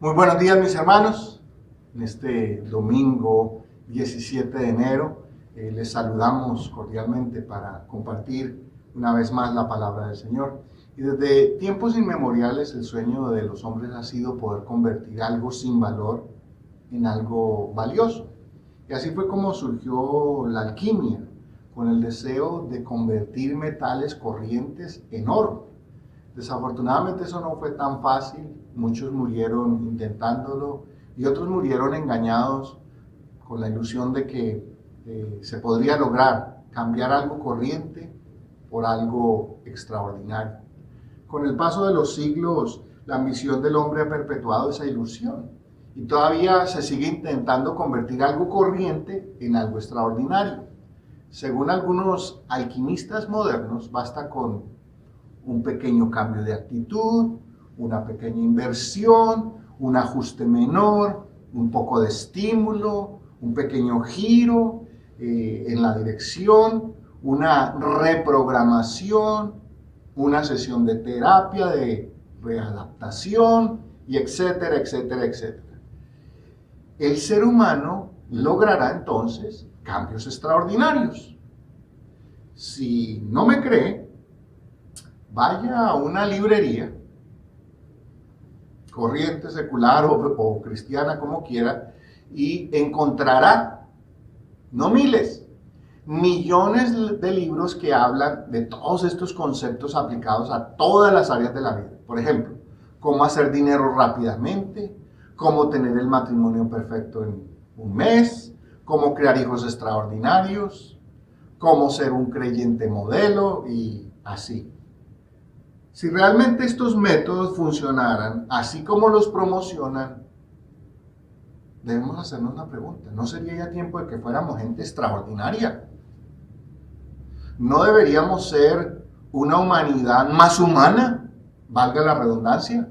Muy buenos días, mis hermanos. En este domingo 17 de enero les saludamos cordialmente para compartir una vez más la palabra del Señor. Y desde tiempos inmemoriales el sueño de los hombres ha sido poder convertir algo sin valor en algo valioso. Y así fue como surgió la alquimia, con el deseo de convertir metales corrientes en oro. Desafortunadamente eso no fue tan fácil, muchos murieron intentándolo y otros murieron engañados con la ilusión de que se podría lograr cambiar algo corriente por algo extraordinario. Con el paso de los siglos, la ambición del hombre ha perpetuado esa ilusión y todavía se sigue intentando convertir algo corriente en algo extraordinario. Según algunos alquimistas modernos, basta con un pequeño cambio de actitud, una pequeña inversión, un ajuste menor, un poco de estímulo, un pequeño giro en la dirección, una reprogramación, una sesión de terapia, de readaptación, y etcétera, etcétera, etcétera. El ser humano logrará entonces cambios extraordinarios. Si no me cree, vaya a una librería, corriente, secular o cristiana, como quiera, y encontrará, no miles, millones de libros que hablan de todos estos conceptos aplicados a todas las áreas de la vida. Por ejemplo, cómo hacer dinero rápidamente, cómo tener el matrimonio perfecto en un mes, cómo crear hijos extraordinarios, cómo ser un creyente modelo y así. Si realmente estos métodos funcionaran así como los promocionan, debemos hacernos una pregunta. ¿No sería ya tiempo de que fuéramos gente extraordinaria? ¿No deberíamos ser una humanidad más humana? Valga la redundancia.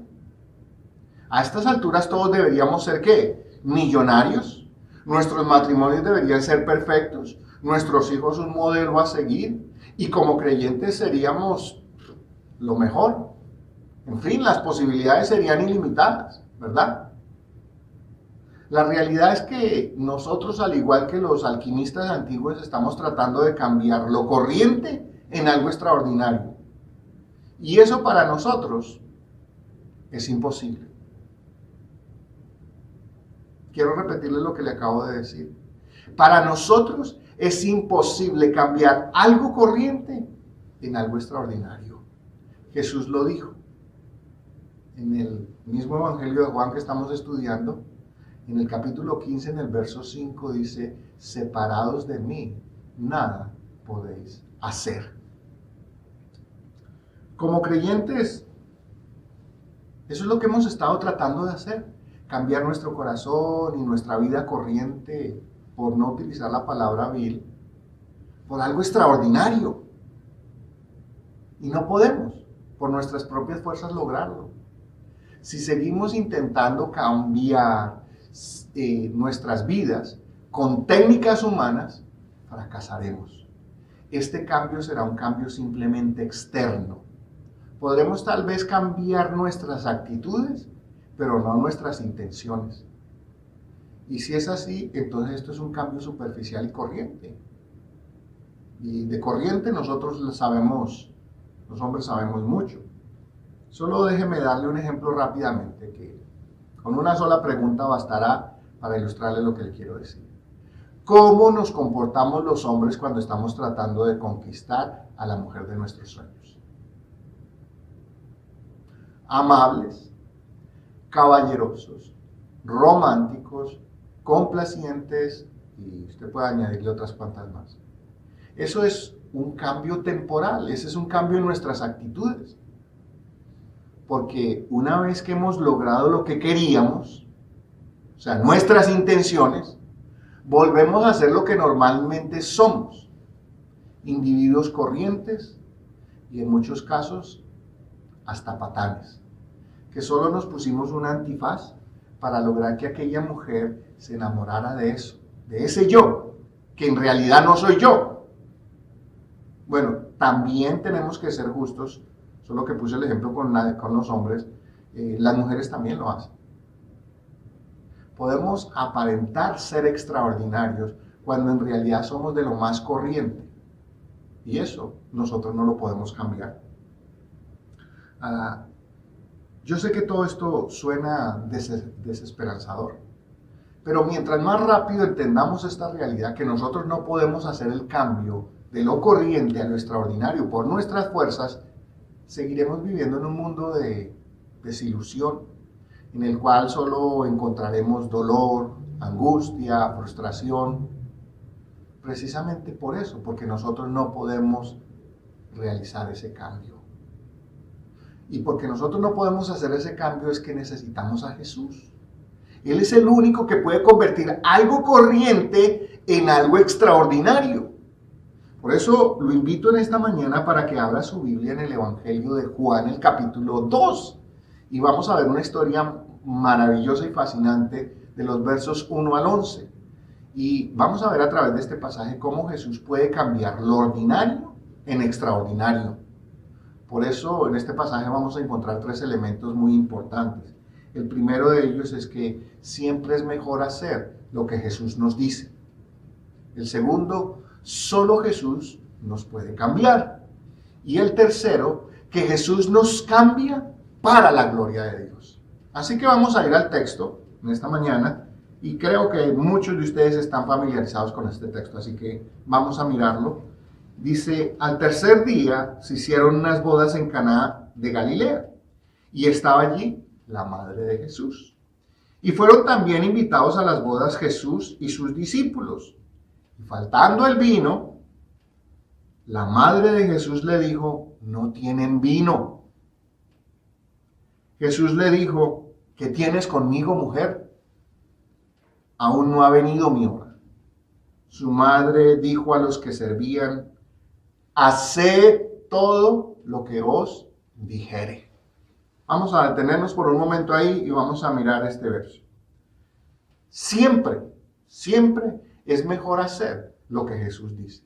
A estas alturas todos deberíamos ser ¿qué? Millonarios. Nuestros matrimonios deberían ser perfectos. Nuestros hijos un modelo a seguir. Y como creyentes seríamos lo mejor. En fin, las posibilidades serían ilimitadas, ¿verdad? La realidad es que nosotros, al igual que los alquimistas antiguos, estamos tratando de cambiar lo corriente en algo extraordinario. Y eso para nosotros es imposible. Quiero repetirles lo que le acabo de decir. Para nosotros es imposible cambiar algo corriente en algo extraordinario. Jesús lo dijo en el mismo Evangelio de Juan que estamos estudiando. En el capítulo 15, en el verso 5, dice: separados de mí, nada podéis hacer. Como creyentes, eso es lo que hemos estado tratando de hacer: cambiar nuestro corazón y nuestra vida corriente, por no utilizar la palabra vil, por algo extraordinario. Y no podemos, por nuestras propias fuerzas, lograrlo. Si seguimos intentando cambiar nuestras vidas con técnicas humanas, fracasaremos. Este cambio será un cambio simplemente externo. Podremos tal vez cambiar nuestras actitudes, pero no nuestras intenciones. Y si es así, entonces esto es un cambio superficial y corriente. Y de corriente nosotros sabemos, los hombres sabemos mucho. Solo déjeme darle un ejemplo rápidamente, que con una sola pregunta bastará para ilustrarle lo que le quiero decir. ¿Cómo nos comportamos los hombres cuando estamos tratando de conquistar a la mujer de nuestros sueños? Amables, caballerosos, románticos, complacientes, y usted puede añadirle otras cuantas más. Eso es un cambio temporal, ese es un cambio en nuestras actitudes. Porque una vez que hemos logrado lo que queríamos, o sea, nuestras intenciones, volvemos a ser lo que normalmente somos: individuos corrientes y en muchos casos hasta patanes, que solo nos pusimos un antifaz para lograr que aquella mujer se enamorara de eso, de ese yo, que en realidad no soy yo. Bueno, también tenemos que ser justos, solo que puse el ejemplo con los hombres, las mujeres también lo hacen. podemos aparentar ser extraordinarios cuando en realidad somos de lo más corriente. Y eso nosotros no lo podemos cambiar. Yo sé que todo esto suena desesperanzador, pero mientras más rápido entendamos esta realidad, que nosotros no podemos hacer el cambio de lo corriente a lo extraordinario por nuestras fuerzas, seguiremos viviendo en un mundo de desilusión, en el cual solo encontraremos dolor, angustia, frustración, precisamente por eso, porque nosotros no podemos realizar ese cambio. Y porque nosotros no podemos hacer ese cambio es que necesitamos a Jesús. Él es el único que puede convertir algo corriente en algo extraordinario. Por eso lo invito en esta mañana para que abra su Biblia en el Evangelio de Juan, el capítulo 2. Y vamos a ver una historia maravillosa y fascinante de los versos 1 al 11. Y vamos a ver a través de este pasaje cómo Jesús puede cambiar lo ordinario en extraordinario. Por eso en este pasaje vamos a encontrar 3 elementos muy importantes. El primero de ellos es que siempre es mejor hacer lo que Jesús nos dice. El segundo, solo Jesús nos puede cambiar. Y el tercero, que Jesús nos cambia para la gloria de Dios. Así que vamos a ir al texto en esta mañana y creo que muchos de ustedes están familiarizados con este texto, así que vamos a mirarlo. Dice, al tercer día se hicieron unas bodas en Caná de Galilea y estaba allí la madre de Jesús. Y fueron también invitados a las bodas Jesús y sus discípulos. Y faltando el vino, la madre de Jesús le dijo, no tienen vino. Jesús le dijo, ¿qué tienes conmigo, mujer? Aún no ha venido mi hora. Su madre dijo a los que servían, haced todo lo que os dijere. Vamos a detenernos por un momento ahí y vamos a mirar este verso. Siempre es mejor hacer lo que Jesús dice.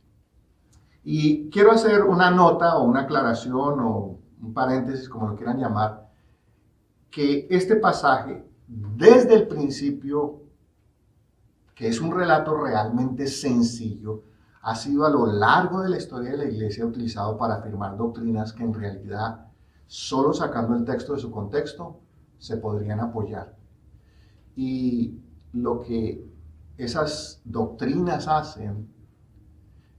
Y quiero hacer una nota o una aclaración o un paréntesis, como lo quieran llamar, que este pasaje, desde el principio, que es un relato realmente sencillo, ha sido a lo largo de la historia de la iglesia utilizado para afirmar doctrinas que en realidad, solo sacando el texto de su contexto, se podrían apoyar. Y lo que esas doctrinas hacen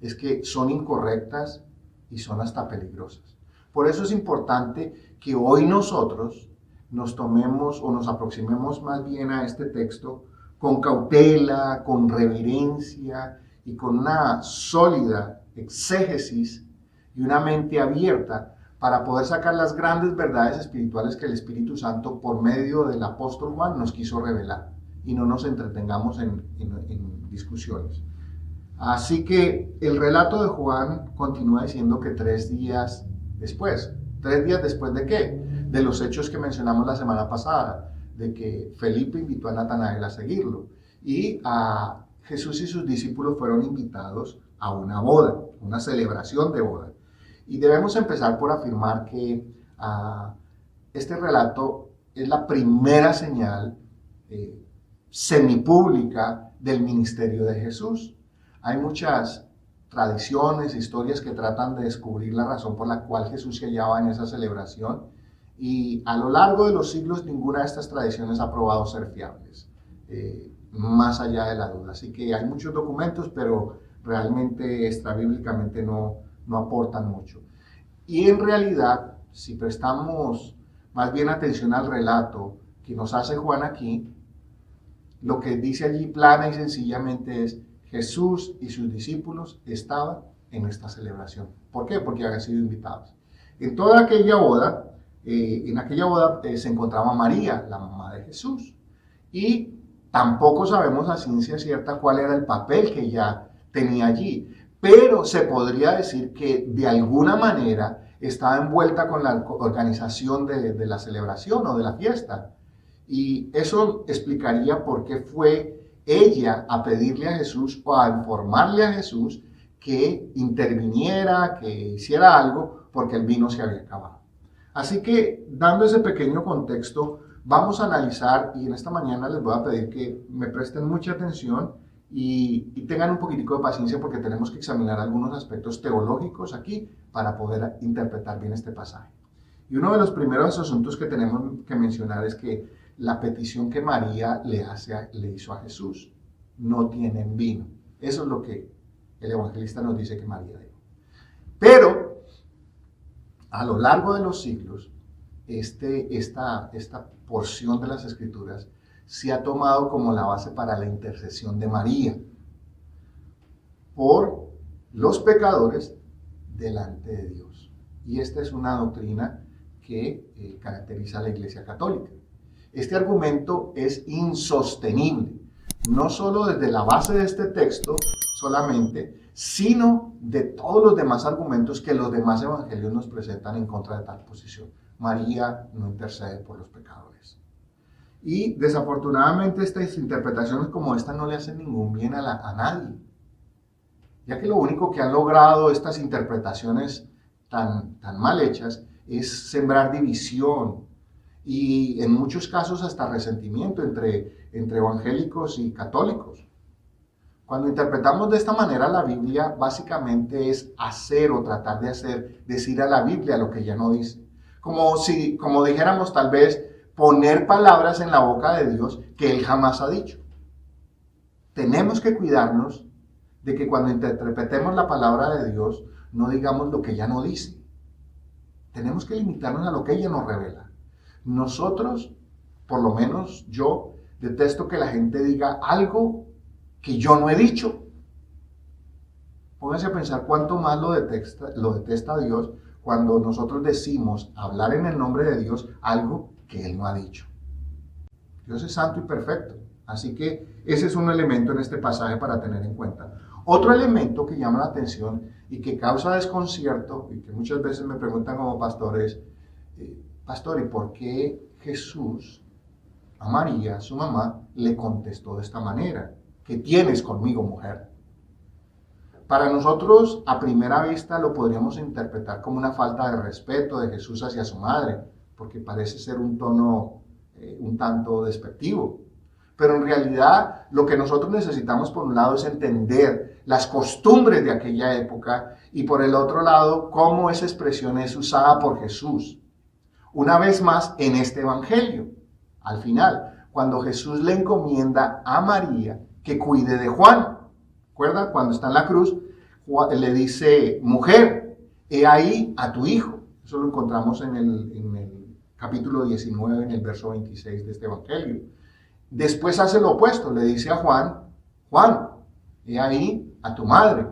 es que son incorrectas y son hasta peligrosas. Por eso es importante que hoy nosotros nos tomemos o nos aproximemos más bien a este texto con cautela, con reverencia y con una sólida exégesis y una mente abierta para poder sacar las grandes verdades espirituales que el Espíritu Santo por medio del apóstol Juan nos quiso revelar y no nos entretengamos en discusiones. Así que el relato de Juan continúa diciendo que 3 días después, ¿3 días después de qué? De los hechos que mencionamos la semana pasada, de que Felipe invitó a Natanael a seguirlo y a Jesús y sus discípulos fueron invitados a una boda, una celebración de boda. Y debemos empezar por afirmar que este relato es la primera señal semipública del ministerio de Jesús. Hay muchas tradiciones, historias que tratan de descubrir la razón por la cual Jesús se hallaba en esa celebración y a lo largo de los siglos ninguna de estas tradiciones ha probado ser fiables, más allá de la duda. Así que hay muchos documentos, pero realmente extrabíblicamente no aportan mucho. Y en realidad, si prestamos más bien atención al relato que nos hace Juan aquí, lo que dice allí plana y sencillamente es Jesús y sus discípulos estaban en esta celebración. ¿Por qué? Porque habían sido invitados. En toda aquella boda, se encontraba María, la mamá de Jesús, y tampoco sabemos a ciencia cierta cuál era el papel que ella tenía allí, pero se podría decir que de alguna manera estaba envuelta con la organización de la celebración o de la fiesta. Y eso explicaría por qué fue ella a pedirle a Jesús o a informarle a Jesús que interviniera, que hiciera algo, porque el vino se había acabado. Así que, dando ese pequeño contexto, Vamos a analizar y en esta mañana les voy a pedir que me presten mucha atención y tengan un poquitico de paciencia porque tenemos que examinar algunos aspectos teológicos aquí para poder interpretar bien este pasaje. Y uno de los primeros asuntos que tenemos que mencionar es que la petición que María le hizo a Jesús: no tienen vino. Eso es lo que el evangelista nos dice que María dijo. Pero a lo largo de los siglos, esta porción de las Escrituras se ha tomado como la base para la intercesión de María por los pecadores delante de Dios. Y esta es una doctrina que caracteriza a la Iglesia Católica. Este argumento es insostenible, no solo desde la base de este texto solamente, sino de todos los demás argumentos que los demás evangelios nos presentan en contra de tal posición. María no intercede por los pecadores. Y desafortunadamente estas interpretaciones como esta no le hacen ningún bien a nadie, ya que lo único que han logrado estas interpretaciones tan mal hechas es sembrar división y en muchos casos hasta resentimiento entre evangélicos y católicos. Cuando interpretamos de esta manera la Biblia, básicamente es hacer o tratar de hacer, decir a la Biblia lo que ella no dice. Como dijéramos tal vez, poner palabras en la boca de Dios que Él jamás ha dicho. Tenemos que cuidarnos de que cuando interpretemos la palabra de Dios, no digamos lo que ella no dice. Tenemos que limitarnos a lo que ella nos revela. Nosotros, por lo menos yo, detesto que la gente diga algo que yo no he dicho. Pónganse a pensar cuánto más lo detesta Dios cuando nosotros decimos hablar en el nombre de Dios algo que Él no ha dicho. Dios es santo y perfecto. Así que ese es un elemento en este pasaje para tener en cuenta. Otro elemento que llama la atención y que causa desconcierto y que muchas veces me preguntan como pastores, pastor, ¿y por qué Jesús a María, su mamá, le contestó de esta manera? ¿Qué tienes conmigo, mujer? Para nosotros, a primera vista, lo podríamos interpretar como una falta de respeto de Jesús hacia su madre, porque parece ser un tono un tanto despectivo. Pero en realidad, lo que nosotros necesitamos, por un lado, es entender las costumbres de aquella época y por el otro lado, cómo esa expresión es usada por Jesús. Una vez más, en este evangelio, al final, cuando Jesús le encomienda a María que cuide de Juan. ¿Recuerda? Cuando está en la cruz, Juan le dice: mujer, he ahí a tu hijo. Eso lo encontramos en el capítulo 19, en el verso 26 de este evangelio. Después hace lo opuesto, le dice a Juan: Juan, he ahí a tu madre,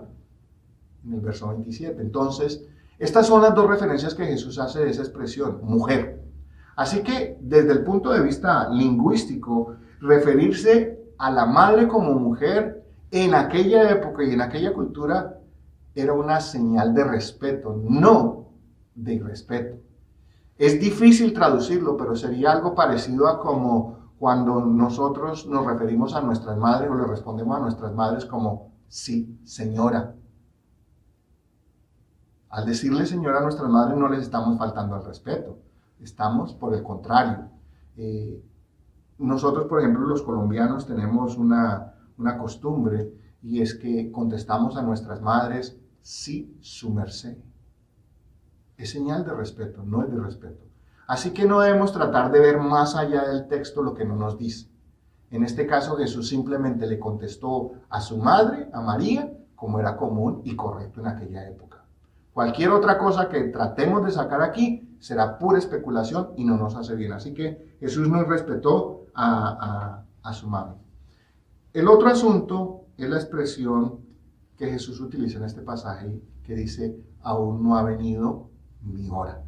en el verso 27. Entonces, estas son las dos referencias que Jesús hace de esa expresión, mujer. Así que, desde el punto de vista lingüístico, referirse a la madre como mujer en aquella época y en aquella cultura era una señal de respeto, no de irrespeto. Es difícil traducirlo, pero sería algo parecido a como cuando nosotros nos referimos a nuestras madres o le respondemos a nuestras madres como sí, señora. Al decirle señora a nuestras madres no les estamos faltando al respeto, estamos por el contrario. Nosotros, por ejemplo, los colombianos tenemos una costumbre y es que contestamos a nuestras madres sí, su merced. Es señal de respeto, no es de respeto. Así que no debemos tratar de ver más allá del texto lo que no nos dice. En este caso, Jesús simplemente le contestó a su madre, a María, como era común y correcto en aquella época. Cualquier otra cosa que tratemos de sacar aquí será pura especulación y no nos hace bien. Así que Jesús no respetó a su madre. El otro asunto es la expresión que Jesús utiliza en este pasaje que dice: aún no ha venido mi hora.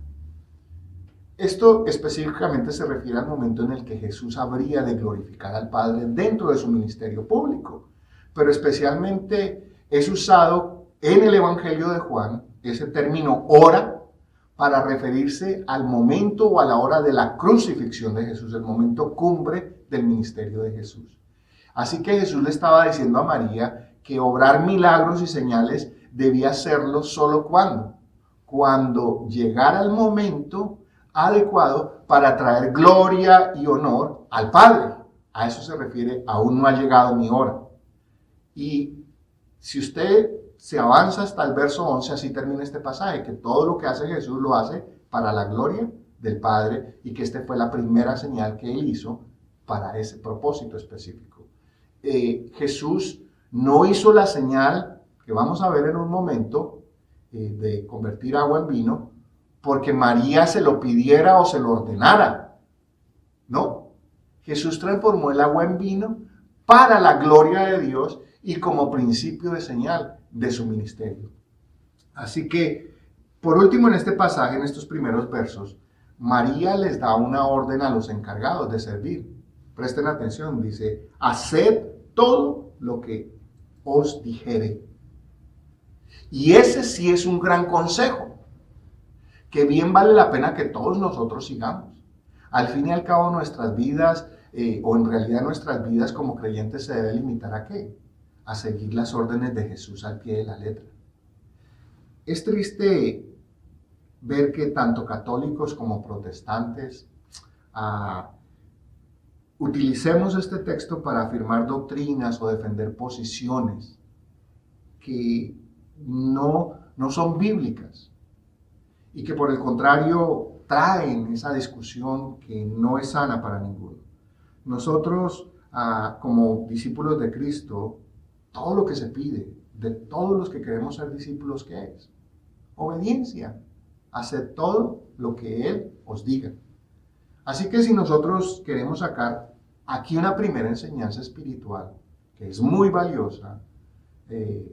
Esto específicamente se refiere al momento en el que Jesús habría de glorificar al Padre dentro de su ministerio público, pero especialmente es usado en el Evangelio de Juan ese término hora para referirse al momento o a la hora de la crucifixión de Jesús, el momento cumbre del ministerio de Jesús. Así que Jesús le estaba diciendo a María que obrar milagros y señales debía hacerlo solo cuando llegara el momento adecuado para traer gloria y honor al Padre. A eso se refiere, aún no ha llegado mi hora. Y si usted se avanza hasta el verso 11, así termina este pasaje, que todo lo que hace Jesús lo hace para la gloria del Padre y que esta fue la primera señal que él hizo para ese propósito específico. Jesús no hizo la señal que vamos a ver en un momento de convertir agua en vino porque María se lo pidiera o se lo ordenara. No, Jesús transformó el agua en vino para la gloria de Dios y como principio de señal de su ministerio. Así que, por último, en este pasaje, en estos primeros versos, María les da una orden a los encargados de servir. Presten atención, dice, haced todo lo que os dijere. Y ese sí es un gran consejo, que bien vale la pena que todos nosotros sigamos. Al fin y al cabo, nuestras vidas, o en realidad nuestras vidas como creyentes se debe limitar ¿a qué? A seguir las órdenes de Jesús al pie de la letra. Es triste ver que tanto católicos como protestantes utilicemos este texto para afirmar doctrinas o defender posiciones que no son bíblicas y que por el contrario traen esa discusión que no es sana para ninguno. Nosotros, como discípulos de Cristo, todo lo que se pide de todos los que queremos ser discípulos, ¿qué es? Obediencia. Haced todo lo que Él os diga. Así que si nosotros queremos sacar aquí una primera enseñanza espiritual, que es muy valiosa,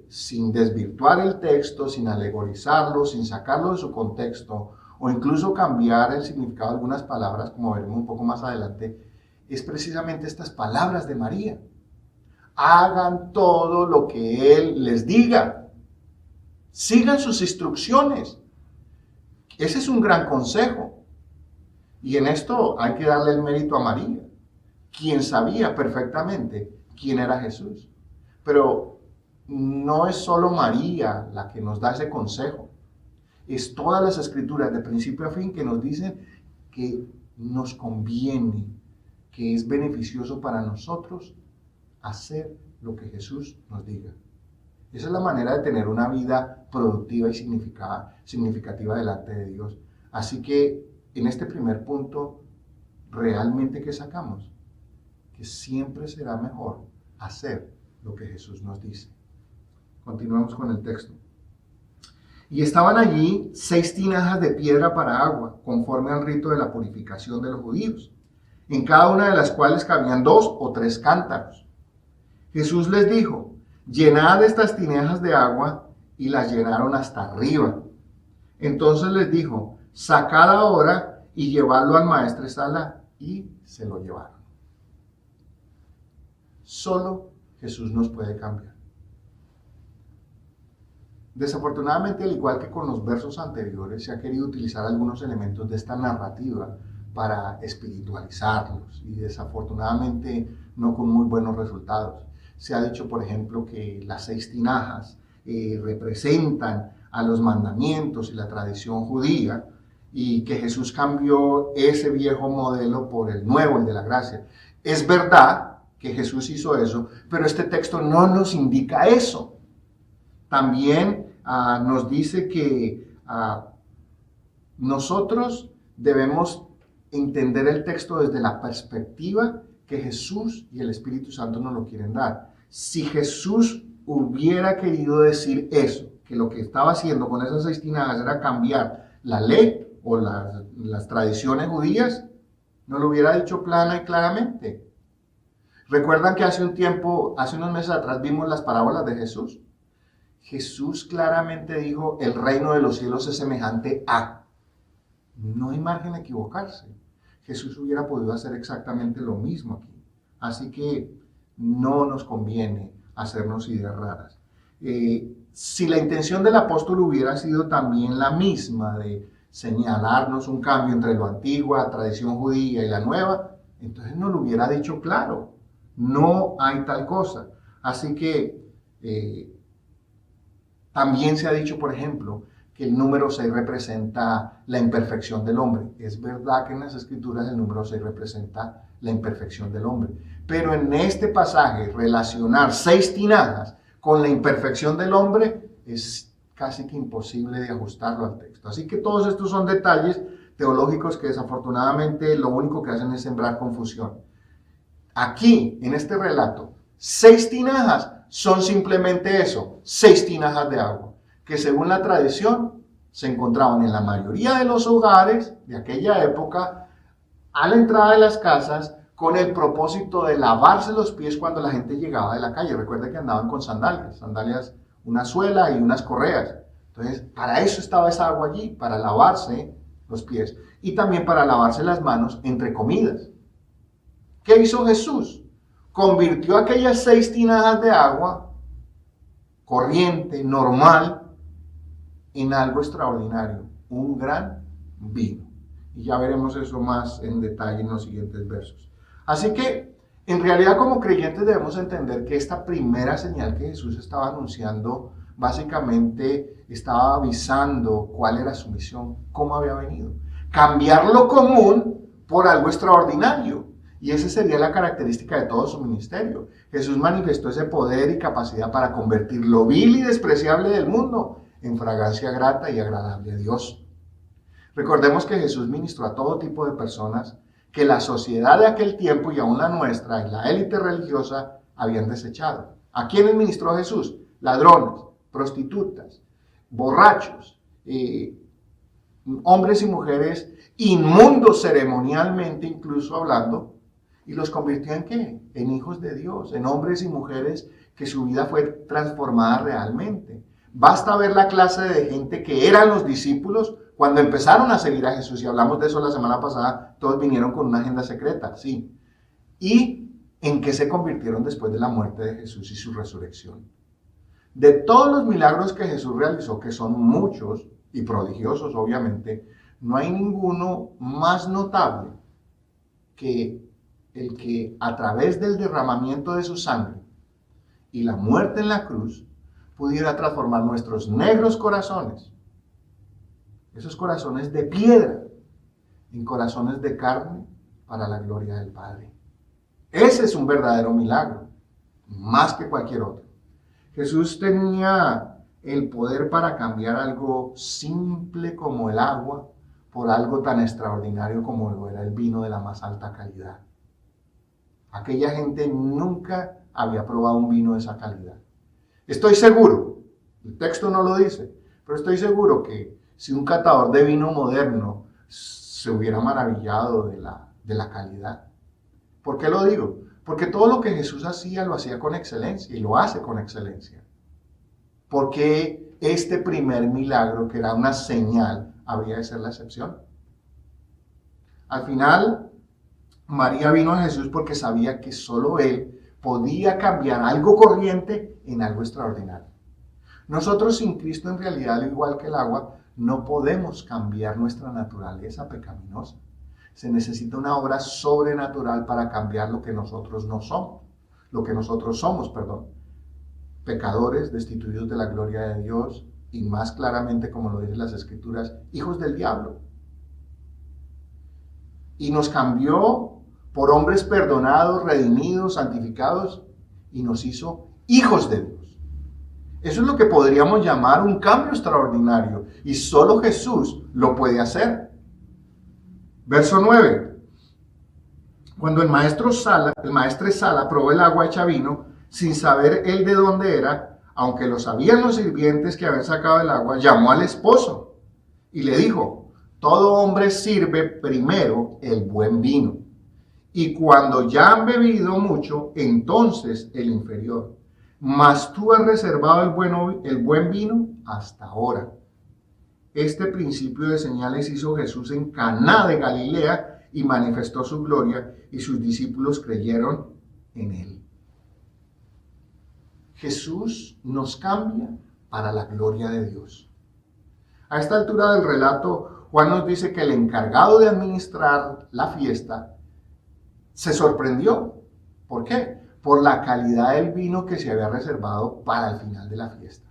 sin desvirtuar el texto, sin alegorizarlo, sin sacarlo de su contexto, o incluso cambiar el significado de algunas palabras, como veremos un poco más adelante, es precisamente estas palabras de María. Hagan todo lo que Él les diga. Sigan sus instrucciones. Ese es un gran consejo. Y en esto hay que darle el mérito a María, quien sabía perfectamente quién era Jesús. Pero no es solo María la que nos da ese consejo. Es todas las escrituras de principio a fin que nos dicen que nos conviene, que es beneficioso para nosotros hacer lo que Jesús nos diga. Esa es la manera de tener una vida productiva y significativa delante de Dios. Así que en este primer punto, ¿realmente qué sacamos? Que siempre será mejor hacer lo que Jesús nos dice. Continuamos con el texto. Y estaban allí 6 tinajas de piedra para agua, conforme al rito de la purificación de los judíos, en cada una de las cuales cabían 2 o 3 cántaros. Jesús les dijo, llenad estas tinajas de agua, y las llenaron hasta arriba. Entonces les dijo, sacad ahora y llevadlo al maestresala, y se lo llevaron. Solo Jesús nos puede cambiar. Desafortunadamente, al igual que con los versos anteriores, se ha querido utilizar algunos elementos de esta narrativa para espiritualizarlos, y desafortunadamente no con muy buenos resultados. Se ha dicho, por ejemplo, que las 6 tinajas representan a los mandamientos y la tradición judía, y que Jesús cambió ese viejo modelo por el nuevo, el de la gracia. Es verdad que Jesús hizo eso, pero este texto no nos indica eso. También nos dice que nosotros debemos entender el texto desde la perspectiva que Jesús y el Espíritu Santo nos lo quieren dar. Si Jesús hubiera querido decir eso, que lo que estaba haciendo con esas 6 tinajas era cambiar la ley o las tradiciones judías, no lo hubiera dicho plana y claramente. ¿Recuerdan que hace unos meses atrás vimos las parábolas de Jesús? Jesús claramente dijo, el reino de los cielos es semejante a. No hay margen a equivocarse. Jesús hubiera podido hacer exactamente lo mismo aquí. Así que no nos conviene hacernos ideas raras. Si la intención del apóstol hubiera sido también la misma, de señalarnos un cambio entre la antigua tradición judía y la nueva, entonces nos lo hubiera dicho claro. No hay tal cosa. Así que también se ha dicho, por ejemplo, que el número 6 representa la imperfección del hombre. Es verdad que en las Escrituras el número 6 representa la imperfección del hombre. Pero en este pasaje, relacionar 6 tinajas con la imperfección del hombre es casi que imposible de ajustarlo al texto. Así que todos estos son detalles teológicos que desafortunadamente lo único que hacen es sembrar confusión. Aquí, en este relato, 6 tinajas son simplemente eso, 6 tinajas de agua, que según la tradición se encontraban en la mayoría de los hogares de aquella época, a la entrada de las casas, con el propósito de lavarse los pies cuando la gente llegaba de la calle. Recuerda que andaban con sandalias, una suela y unas correas. Entonces, para eso estaba esa agua allí, para lavarse los pies y también para lavarse las manos entre comidas. ¿Qué hizo Jesús? Convirtió aquellas 6 tinajas de agua corriente, normal, en algo extraordinario, un gran vino. Y ya veremos eso más en detalle en los siguientes versos. Así que, en realidad como creyentes debemos entender que esta primera señal que Jesús estaba anunciando, básicamente estaba avisando cuál era su misión, cómo había venido. Cambiar lo común por algo extraordinario. Y esa sería la característica de todo su ministerio. Jesús manifestó ese poder y capacidad para convertir lo vil y despreciable del mundo en fragancia grata y agradable a Dios. Recordemos que Jesús ministró a todo tipo de personas que la sociedad de aquel tiempo y aún la nuestra y la élite religiosa habían desechado. ¿A quiénes ministró Jesús? Ladrones, prostitutas, borrachos, hombres y mujeres inmundos ceremonialmente, incluso hablando, y los convirtió en ¿qué? En hijos de Dios, en hombres y mujeres que su vida fue transformada realmente. Basta ver la clase de gente que eran los discípulos cuando empezaron a seguir a Jesús, y hablamos de eso la semana pasada. Todos vinieron con una agenda secreta, sí. ¿Y en qué se convirtieron después de la muerte de Jesús y su resurrección? De todos los milagros que Jesús realizó, que son muchos y prodigiosos obviamente, no hay ninguno más notable que el que a través del derramamiento de su sangre y la muerte en la cruz pudiera transformar nuestros negros corazones, esos corazones de piedra, en corazones de carne para la gloria del Padre. Ese es un verdadero milagro, más que cualquier otro. Jesús tenía el poder para cambiar algo simple como el agua por algo tan extraordinario como lo era el vino de la más alta calidad. Aquella gente nunca había probado un vino de esa calidad. Estoy seguro, el texto no lo dice, pero estoy seguro que si un catador de vino moderno se hubiera maravillado de la calidad. ¿Por qué lo digo? Porque todo lo que Jesús hacía lo hacía con excelencia y lo hace con excelencia. Porque este primer milagro, que era una señal, habría de ser la excepción. Al final, María vino a Jesús porque sabía que solo Él podía cambiar algo corriente en algo extraordinario. Nosotros sin Cristo, en realidad, al igual que el agua, no podemos cambiar nuestra naturaleza pecaminosa. Se necesita una obra sobrenatural para cambiar lo que nosotros no somos. Lo que nosotros somos, perdón. Pecadores, destituidos de la gloria de Dios y más claramente, como lo dicen las Escrituras, hijos del diablo. Y nos cambió por hombres perdonados, redimidos, santificados, y nos hizo hijos de Dios. Eso es lo que podríamos llamar un cambio extraordinario, y solo Jesús lo puede hacer. Verso 9. Cuando el maestre Sala probó el agua hecha vino, sin saber él de dónde era, aunque lo sabían los sirvientes que habían sacado el agua, llamó al esposo y le dijo: todo hombre sirve primero el buen vino, y cuando ya han bebido mucho, entonces el inferior. Mas tú has reservado el buen vino hasta ahora. Este principio de señales hizo Jesús en Caná de Galilea y manifestó su gloria, y sus discípulos creyeron en él. Jesús nos cambia para la gloria de Dios. A esta altura del relato, Juan nos dice que el encargado de administrar la fiesta se sorprendió. ¿Por qué? Por la calidad del vino que se había reservado para el final de la fiesta.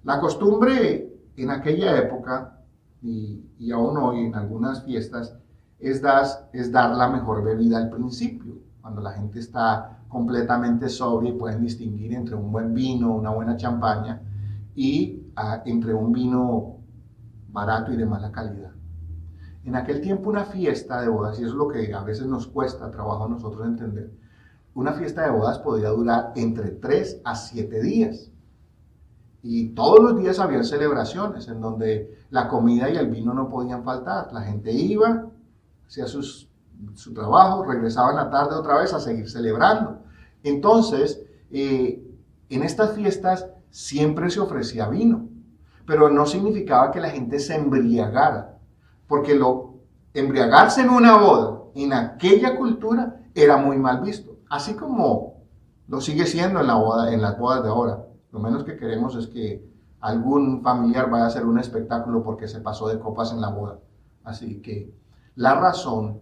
La costumbre en aquella época, y aún hoy en algunas fiestas, es dar la mejor bebida al principio, cuando la gente está completamente sobria y pueden distinguir entre un buen vino, una buena champaña, y entre un vino barato y de mala calidad. En aquel tiempo una fiesta de bodas, y eso es lo que a veces nos cuesta trabajo a nosotros entender, una fiesta de bodas podía durar entre 3 a 7 días. Y todos los días había celebraciones en donde la comida y el vino no podían faltar. La gente iba, hacía su trabajo, regresaba en la tarde otra vez a seguir celebrando. Entonces, en estas fiestas siempre se ofrecía vino, pero no significaba que la gente se embriagara, porque embriagarse en una boda, en aquella cultura, era muy mal visto, así como lo sigue siendo en las bodas de ahora. Lo menos que queremos es que algún familiar vaya a hacer un espectáculo porque se pasó de copas en la boda. Así que la razón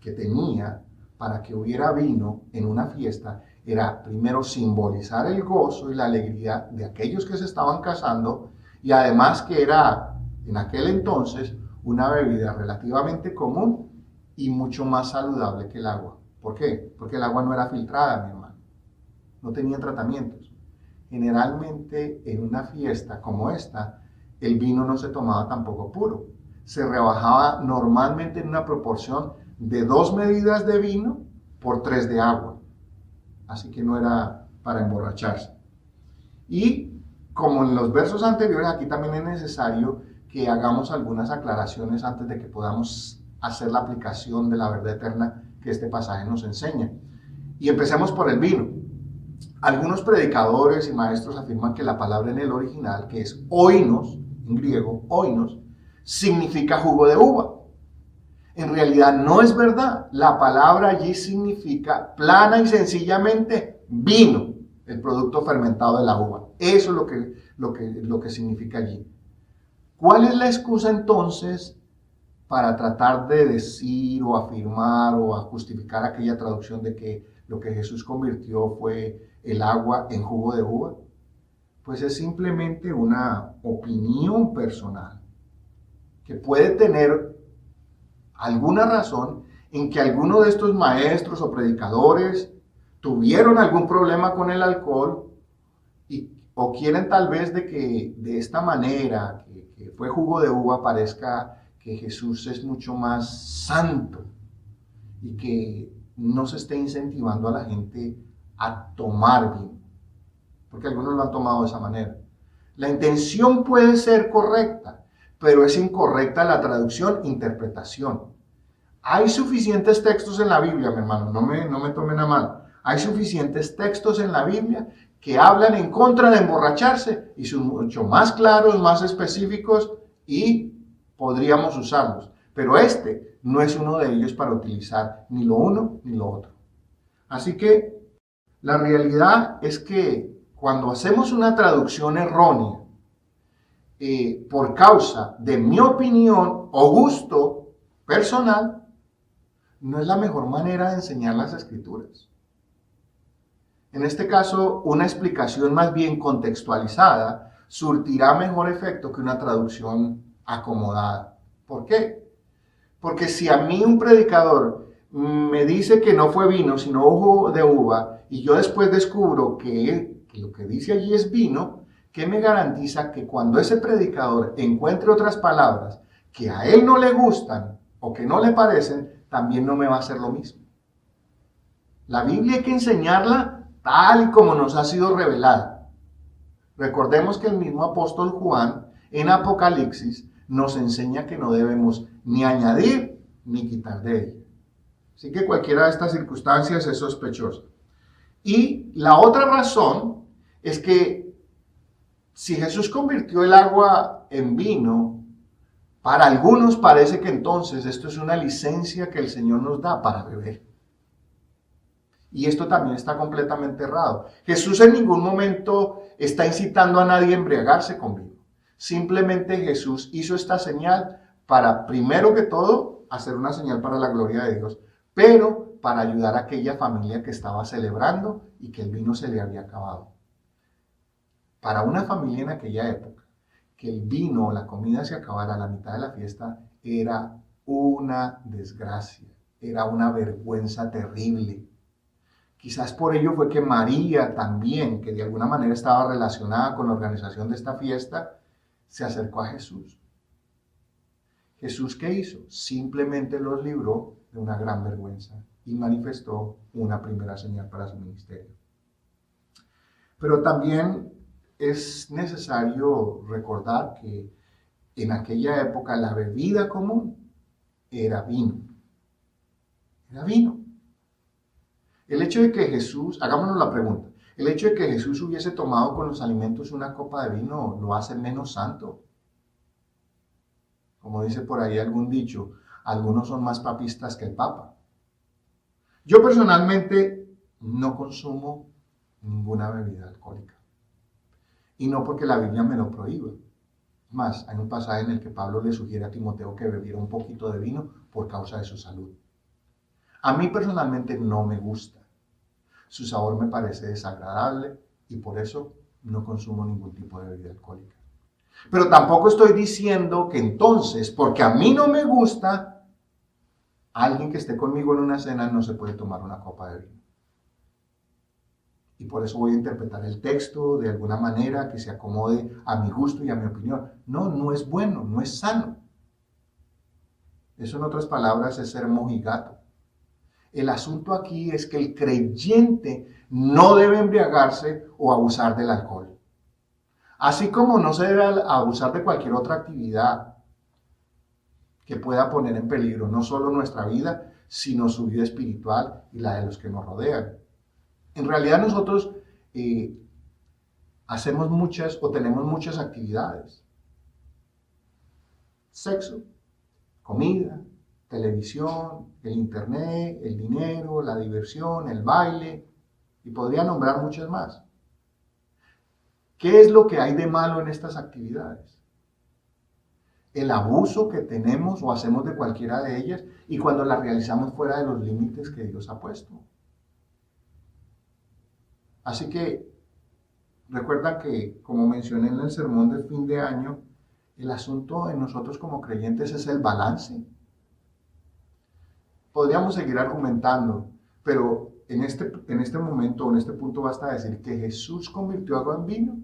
que tenía para que hubiera vino en una fiesta era primero simbolizar el gozo y la alegría de aquellos que se estaban casando, y además que era en aquel entonces una bebida relativamente común y mucho más saludable que el agua. ¿Por qué? Porque el agua no era filtrada, mi hermano. No tenía tratamientos. Generalmente en una fiesta como esta, el vino no se tomaba tampoco puro. Se rebajaba normalmente en una proporción de 2 medidas de vino por 3 de agua. Así que no era para emborracharse. Y como en los versos anteriores, aquí también es necesario que hagamos algunas aclaraciones antes de que podamos hacer la aplicación de la verdad eterna que este pasaje nos enseña. Y empecemos por el vino. Algunos predicadores y maestros afirman que la palabra en el original, que es oinos, en griego, oinos, significa jugo de uva. En realidad no es verdad. La palabra allí significa plana y sencillamente vino, el producto fermentado de la uva. Eso es lo que significa allí. ¿Cuál es la excusa entonces para tratar de decir o afirmar o a justificar aquella traducción de que lo que Jesús convirtió fue el agua en jugo de uva? Pues es simplemente una opinión personal que puede tener alguna razón en que alguno de estos maestros o predicadores tuvieron algún problema con el alcohol o quieren tal vez de que de esta manera, que fue jugo de uva, parezca que Jesús es mucho más santo y que no se esté incentivando a la gente a tomar vino, porque algunos lo han tomado de esa manera. La intención puede ser correcta, pero es incorrecta la traducción, interpretación. Hay suficientes textos en la Biblia, mi hermano, no me tomen a mal. Hay suficientes textos en la Biblia que hablan en contra de emborracharse y son mucho más claros, más específicos y podríamos usarlos. Pero este no es uno de ellos para utilizar ni lo uno ni lo otro. Así que la realidad es que cuando hacemos una traducción errónea, por causa de mi opinión o gusto personal, no es la mejor manera de enseñar las escrituras. En este caso, una explicación más bien contextualizada surtirá mejor efecto que una traducción acomodada. ¿Por qué? Porque si a mí un predicador me dice que no fue vino, sino jugo de uva, y yo después descubro que lo que dice allí es vino, ¿qué me garantiza que cuando ese predicador encuentre otras palabras que a él no le gustan o que no le parecen, también no me va a hacer lo mismo? La Biblia hay que enseñarla tal y como nos ha sido revelada. Recordemos que el mismo apóstol Juan en Apocalipsis nos enseña que no debemos ni añadir ni quitar de ella. Así que cualquiera de estas circunstancias es sospechosa. Y la otra razón es que si Jesús convirtió el agua en vino, para algunos parece que entonces esto es una licencia que el Señor nos da para beber. Y esto también está completamente errado. Jesús en ningún momento está incitando a nadie a embriagarse con vino. Simplemente Jesús hizo esta señal para, primero que todo, hacer una señal para la gloria de Dios, pero para ayudar a aquella familia que estaba celebrando y que el vino se le había acabado. Para una familia en aquella época, que el vino o la comida se acabara a la mitad de la fiesta era una desgracia, era una vergüenza terrible. Quizás por ello fue que María también, que de alguna manera estaba relacionada con la organización de esta fiesta, se acercó a Jesús. ¿Jesús qué hizo? Simplemente los libró de una gran vergüenza y manifestó una primera señal para su ministerio. Pero también es necesario recordar que en aquella época la bebida común era vino. Era vino. El hecho de que Jesús, hagámonos la pregunta, el hecho de que Jesús hubiese tomado con los alimentos una copa de vino lo hace menos santo. Como dice por ahí algún dicho, algunos son más papistas que el Papa. Yo personalmente no consumo ninguna bebida alcohólica. Y no porque la Biblia me lo prohíba. Más, hay un pasaje en el que Pablo le sugiere a Timoteo que bebiera un poquito de vino por causa de su salud. A mí personalmente no me gusta. Su sabor me parece desagradable y por eso no consumo ningún tipo de bebida alcohólica. Pero tampoco estoy diciendo que entonces, porque a mí no me gusta, alguien que esté conmigo en una cena no se puede tomar una copa de vino. Y por eso voy a interpretar el texto de alguna manera que se acomode a mi gusto y a mi opinión. No, no es bueno, no es sano. Eso en otras palabras es ser mojigato. El asunto aquí es que el creyente no debe embriagarse o abusar del alcohol. Así como no se debe abusar de cualquier otra actividad que pueda poner en peligro no solo nuestra vida, sino su vida espiritual y la de los que nos rodean. En realidad nosotros hacemos muchas o tenemos muchas actividades. Sexo, comida, televisión, el internet, el dinero, la diversión, el baile, y podría nombrar muchas más. ¿Qué es lo que hay de malo en estas actividades? El abuso que tenemos o hacemos de cualquiera de ellas y cuando las realizamos fuera de los límites que Dios ha puesto. Así que recuerda que, como mencioné en el sermón del fin de año, el asunto en nosotros como creyentes es el balance. Podríamos seguir argumentando, pero en este momento, en este punto, basta decir que Jesús convirtió agua en vino.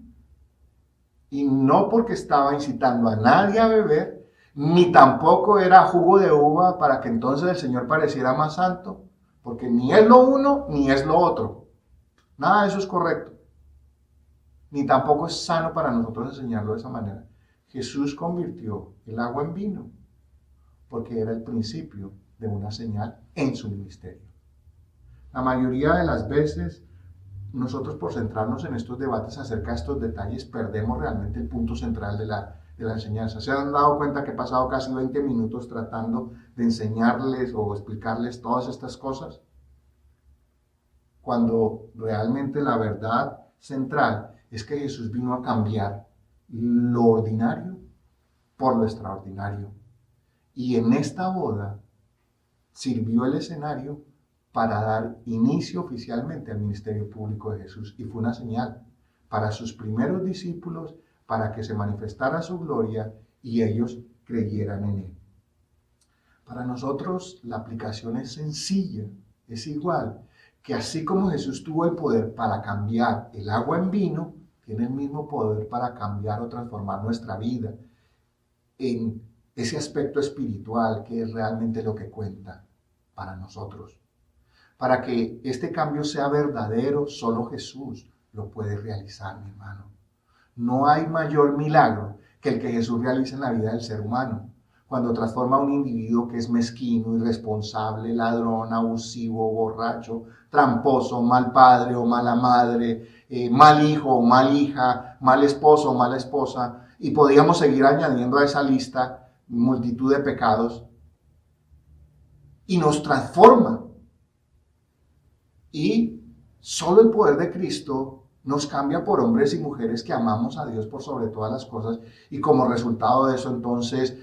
Y no porque estaba incitando a nadie a beber, ni tampoco era jugo de uva para que entonces el Señor pareciera más santo, porque ni es lo uno ni es lo otro. Nada de eso es correcto. Ni tampoco es sano para nosotros enseñarlo de esa manera. Jesús convirtió el agua en vino, porque era el principio de una señal en su ministerio. La mayoría de las veces, nosotros por centrarnos en estos debates acerca de estos detalles, perdemos realmente el punto central de la enseñanza. ¿Se han dado cuenta que he pasado casi 20 minutos tratando de enseñarles o explicarles todas estas cosas? Cuando realmente la verdad central es que Jesús vino a cambiar lo ordinario por lo extraordinario. Y en esta boda sirvió el escenario para dar inicio oficialmente al ministerio público de Jesús. Y fue una señal para sus primeros discípulos, para que se manifestara su gloria y ellos creyeran en él. Para nosotros la aplicación es sencilla, es igual, que así como Jesús tuvo el poder para cambiar el agua en vino, tiene el mismo poder para cambiar o transformar nuestra vida en ese aspecto espiritual que es realmente lo que cuenta para nosotros. Para que este cambio sea verdadero, solo Jesús lo puede realizar, mi hermano. No hay mayor milagro que el que Jesús realiza en la vida del ser humano. Cuando transforma a un individuo que es mezquino, irresponsable, ladrón, abusivo, borracho, tramposo, mal padre o mala madre, mal hijo o mal hija, mal esposo o mala esposa, y podríamos seguir añadiendo a esa lista multitud de pecados, y nos transforma. Y solo el poder de Cristo nos cambia por hombres y mujeres que amamos a Dios por sobre todas las cosas, y como resultado de eso entonces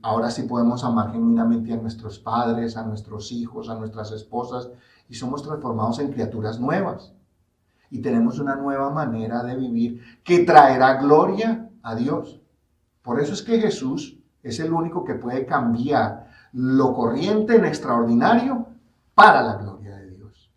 ahora sí podemos amar genuinamente a nuestros padres, a nuestros hijos, a nuestras esposas, y somos transformados en criaturas nuevas y tenemos una nueva manera de vivir que traerá gloria a Dios. Por eso es que Jesús es el único que puede cambiar lo corriente en extraordinario para la gloria de Dios.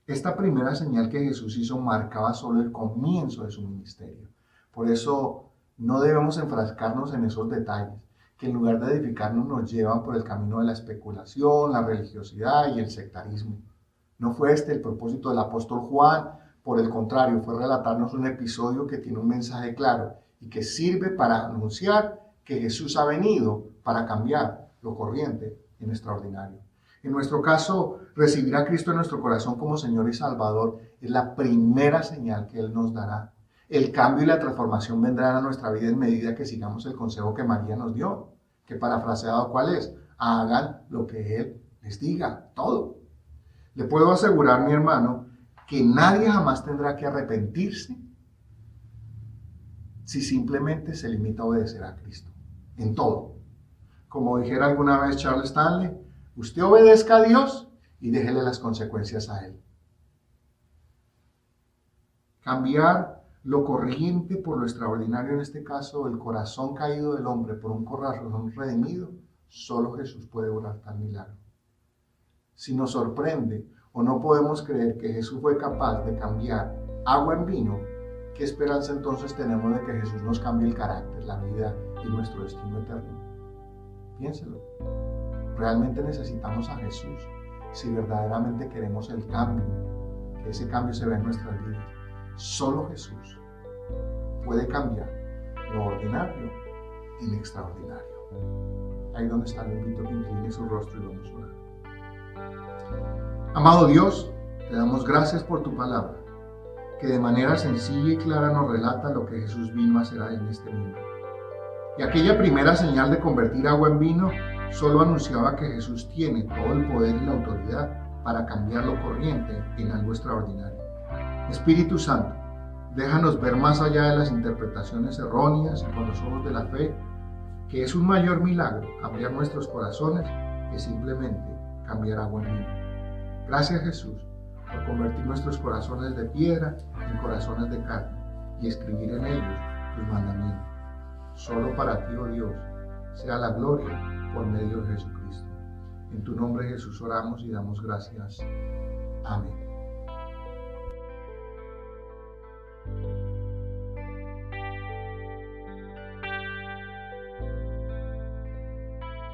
Esta primera señal que Jesús hizo marcaba solo el comienzo de su ministerio. Por eso no debemos enfrascarnos en esos detalles, que en lugar de edificarnos nos llevan por el camino de la especulación, la religiosidad y el sectarismo. No fue este el propósito del apóstol Juan, por el contrario, fue relatarnos un episodio que tiene un mensaje claro y que sirve para anunciar que Jesús ha venido para cambiar lo corriente en extraordinario. En nuestro caso, recibir a Cristo en nuestro corazón como Señor y Salvador es la primera señal que Él nos dará. El cambio y la transformación vendrán a nuestra vida en medida que sigamos el consejo que María nos dio, que parafraseado, ¿cuál es? Hagan lo que Él les diga, todo. Le puedo asegurar, mi hermano, que nadie jamás tendrá que arrepentirse si simplemente se limita a obedecer a Cristo, en todo. Como dijera alguna vez Charles Stanley, usted obedezca a Dios y déjele las consecuencias a Él. Cambiar lo corriente por lo extraordinario, en este caso el corazón caído del hombre por un corazón redimido, solo Jesús puede obrar tal milagro. Si nos sorprende o no podemos creer que Jesús fue capaz de cambiar agua en vino, ¿qué esperanza entonces tenemos de que Jesús nos cambie el carácter, la vida y nuestro destino eterno? Piénselo. Realmente necesitamos a Jesús si verdaderamente queremos el cambio, que ese cambio se vea en nuestras vidas. Solo Jesús puede cambiar lo ordinario en extraordinario. Ahí donde está, le invito a que incline su rostro y vamos a orar. Amado Dios, te damos gracias por tu palabra, que de manera sencilla y clara nos relata lo que Jesús vino a hacer en este mundo. Y aquella primera señal de convertir agua en vino solo anunciaba que Jesús tiene todo el poder y la autoridad para cambiar lo corriente en algo extraordinario. Espíritu Santo, déjanos ver más allá de las interpretaciones erróneas y con los ojos de la fe, que es un mayor milagro cambiar nuestros corazones que simplemente cambiar agua en vino. Gracias, Jesús, por convertir nuestros corazones de piedra en corazones de carne y escribir en ellos tus mandamientos. Solo para ti, oh Dios, sea la gloria por medio de Jesucristo. En tu nombre, Jesús, oramos y damos gracias. Amén.